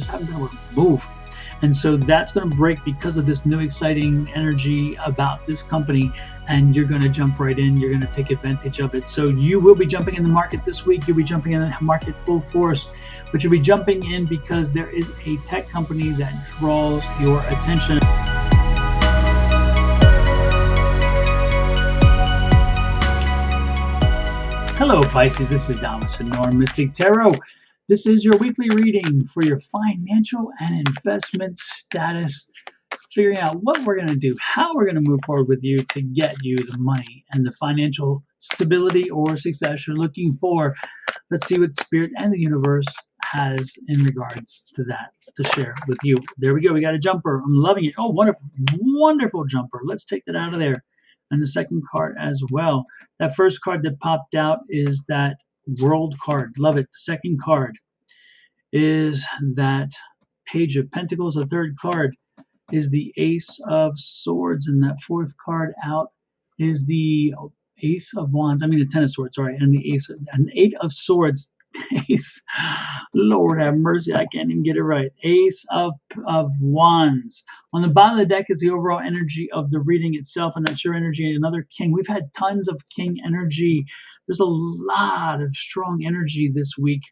just haven't been able to move. And so that's going to break because of this new exciting energy about this company. And you're going to jump right in. You're going to take advantage of it. So you will be jumping in the market this week. You'll be jumping in the market full force, but you'll be jumping in because there is a tech company that draws your attention. Hello, Pisces. This is Dallas and Norm Mystic Tarot. This is your weekly reading for your financial and investment status, figuring out what we're going to do, how we're going to move forward with you to get you the money and the financial stability or success you're looking for. Let's see what Spirit and the universe has in regards to that to share with you. There we go. We got a jumper. I'm loving it. Oh, wonderful, wonderful jumper. Let's take that out of there. And the second card as well. That first card that popped out is that World card. Love it. The second card is that Page of Pentacles. The third card is the Ace of Swords. And that fourth card out is the Ace of Wands. I mean the Ten of Swords, sorry. And the Eight of Swords. Ace. Lord have mercy, I can't even get it right. Ace of Wands. On the bottom of the deck is the overall energy of the reading itself, and that's your energy. Another king. We've had tons of king energy. There's a lot of strong energy this week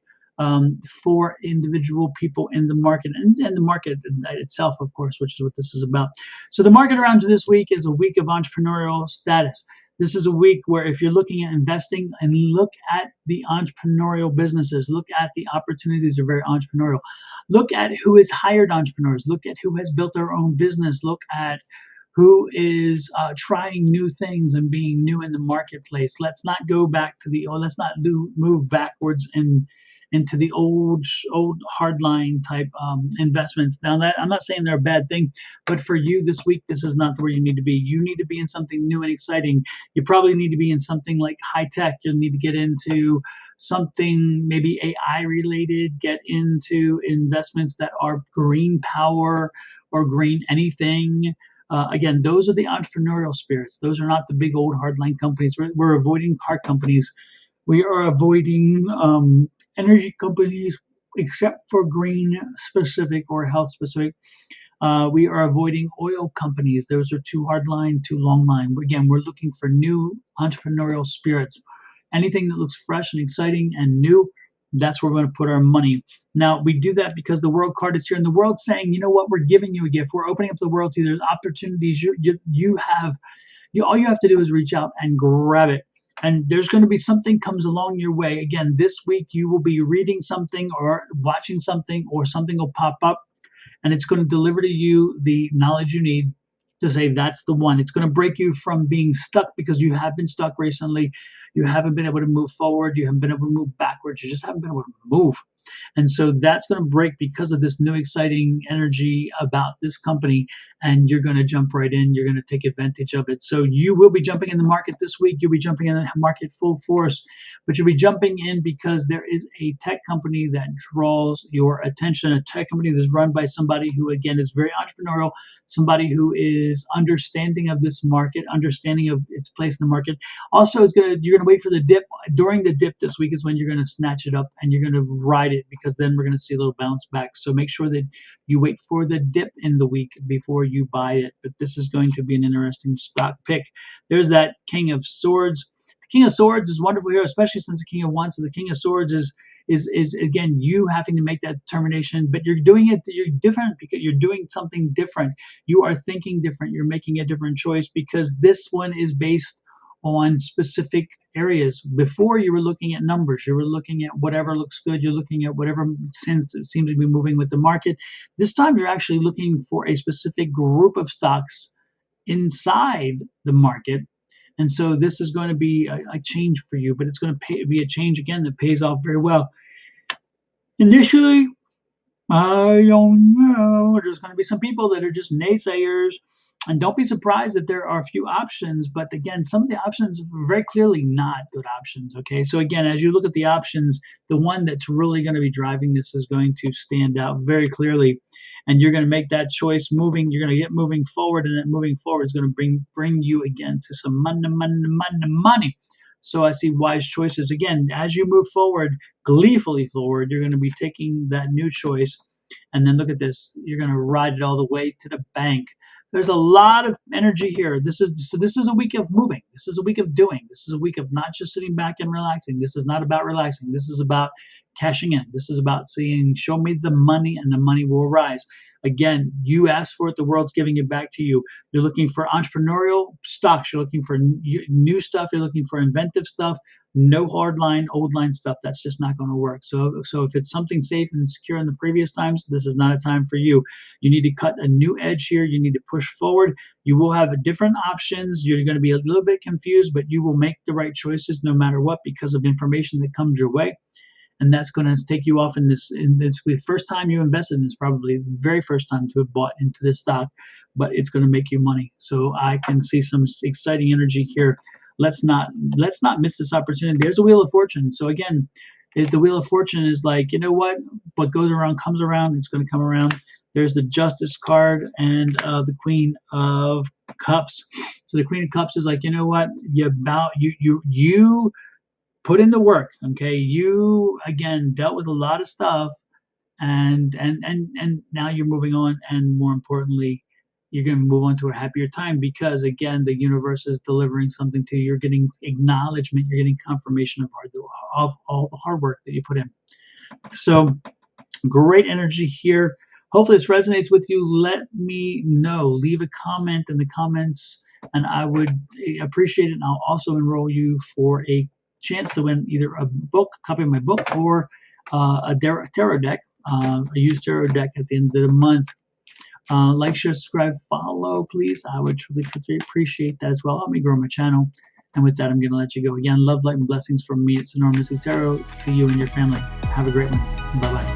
for individual people in the market and the market itself, of course, which is what this is about. So the market around this week is a week of entrepreneurial status. This is a week where if you're looking at investing and look at the entrepreneurial businesses, look at the opportunities that are very entrepreneurial. Look at who has hired entrepreneurs. Look at who has built their own business. Look at who is trying new things and being new in the marketplace. Let's not go back to let's not move backwards into the old hardline type investments. Now that I'm not saying they're a bad thing, but for you this week, this is not where you need to be. You need to be in something new and exciting. You probably need to be in something like high tech. You'll need to get into something maybe AI related, get into investments that are green power or green anything. Again, those are the entrepreneurial spirits. Those are not the big old hardline companies. We're avoiding car companies. We are avoiding energy companies, except for green specific or health specific. We are avoiding oil companies. Those are too hard line, too long line. Again, we're looking for new entrepreneurial spirits. Anything that looks fresh and exciting and new, that's where we're going to put our money. Now, we do that because the World card is here, and the world's saying, you know what, we're giving you a gift. We're opening up the world to you. There's opportunities all you have to do is reach out and grab it. And there's going to be something comes along your way. Again, this week you will be reading something or watching something, or something will pop up, and it's going to deliver to you the knowledge you need to say that's the one. It's going to break you from being stuck, because you have been stuck recently. You haven't been able to move forward. You haven't been able to move backwards. You just haven't been able to move. And so that's going to break because of this new exciting energy about this company, and you're going to jump right in. You're going to take advantage of it. So you will be jumping in the market this week. You'll be jumping in the market full force, but you'll be jumping in because there is a tech company that draws your attention, a tech company that's run by somebody who, again, is very entrepreneurial, somebody who is understanding of this market, understanding of its place in the market. Also, you're going to wait for the dip. During the dip this week is when you're going to snatch it up and you're going to ride it, because then we're going to see a little bounce back. So make sure that you wait for the dip in the week before you buy it. But this is going to be an interesting stock pick. There's that King of Swords. The King of Swords is wonderful here, especially since the King of Wands. So the King of Swords is again you having to make that determination, but you're doing it. You're different because you're doing something different. You are thinking different. You're making a different choice, because this one is based on specific areas. Before, you were looking at numbers. You were looking at whatever looks good. You're looking at whatever seems to be moving with the market. This time, you're actually looking for a specific group of stocks inside the market. And so this is going to be a change for you, but it's going to be a change, again, that pays off very well. Initially, I don't know. There's going to be some people that are just naysayers. And don't be surprised that there are a few options, but again, some of the options are very clearly not good options, okay? So again, as you look at the options, the one that's really going to be driving this is going to stand out very clearly, and you're going to make that choice moving. You're going to get moving forward, and that moving forward is going to bring you again to some money. So I see wise choices. Again, as you move forward, gleefully forward, you're going to be taking that new choice, And then look at this. You're going to ride it all the way to the bank. There's a lot of energy here. This is a week of moving. This is a week of doing. This is a week of not just sitting back and relaxing. This is not about relaxing. This is about cashing in. This is about saying, show me the money and the money will rise. Again, you ask for it, the world's giving it back to you. You're looking for entrepreneurial stocks. You're looking for new stuff. You're looking for inventive stuff. No hard line, old line stuff. That's just not going to work. So if it's something safe and secure in the previous times, this is not a time for you. You need to cut a new edge here. You need to push forward. You will have different options. You're going to be a little bit confused, but you will make the right choices no matter what because of information that comes your way. And that's going to take you off in this the first time you invested in this, probably the very first time to have bought into this stock, but it's going to make you money. So I can see some exciting energy here. Let's not miss this opportunity. There's a Wheel of Fortune. So again, if the Wheel of Fortune is like, you know what goes around comes around, it's going to come around. There's the Justice card and the Queen of Cups. So the Queen of Cups is like, you know what, you put in the work. Okay, you again dealt with a lot of stuff, and now you're moving on, and more importantly, you're going to move on to a happier time because again, the universe is delivering something to you. You're getting acknowledgement. You're getting confirmation of all the hard work that you put in. So great energy here. Hopefully this resonates with you. Let me know. Leave a comment in the comments, and I would appreciate it. And I'll also enroll you for a chance to win either a copy of my book, or a tarot deck, a used tarot deck at the end of the month. Like, share, subscribe, follow, please. I would truly appreciate that as well. Help me grow my channel. And with that, I'm going to let you go. Again, love, light, and blessings from me. It's Enormous Tarot to you and your family. Have a great one. Bye-bye.